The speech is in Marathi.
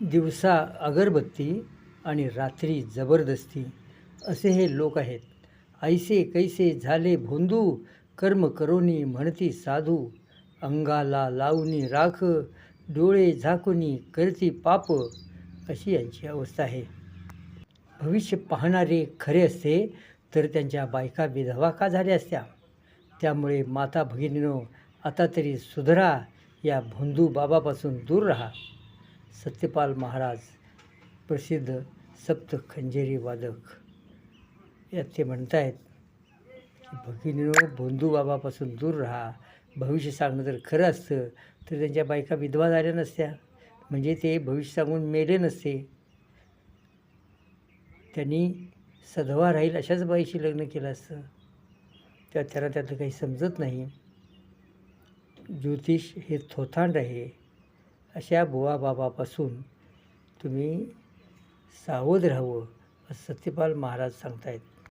दिवसा अगरबत्ती आणि रात्री जबरदस्ती असे हे लोक आहेत. ऐसे कैसे झाले भोंदू, कर्म करोनी म्हणती साधू. अंगाला लावणी राख, डोळे झाकुनी करती पाप, अशी यांची अवस्था आहे. भविष्य पाहणारे खरे असते तर त्यांच्या बायका विधवा का झाल्या असत्या. त्यामुळे माता भगिनीनो, आता तरी सुधरा, या भोंदू बाबापासून दूर राहा. सत्यपाल महाराज, प्रसिद्ध सप्त खंजेरी वादक, यात ते म्हणत आहेत की भगिनीनो, भोंदू बाबापासून दूर राहा. भविष्य सांगणं जर खरं असतं तर त्यांच्या बायका विधवा झाल्या नसत्या, म्हणजे ते भविष्य सांगून मेले नसते. त्यांनी सधवा राहील अशाच बाईशी लग्न केलं असतं. त्यांना त्यातलं काही समजत नाही. ज्योतिष हे थोथांड आहे. अशा बुवा बाबापासून तुम्ही सावध राहावं, असं सत्यपाल महाराज सांगतायत.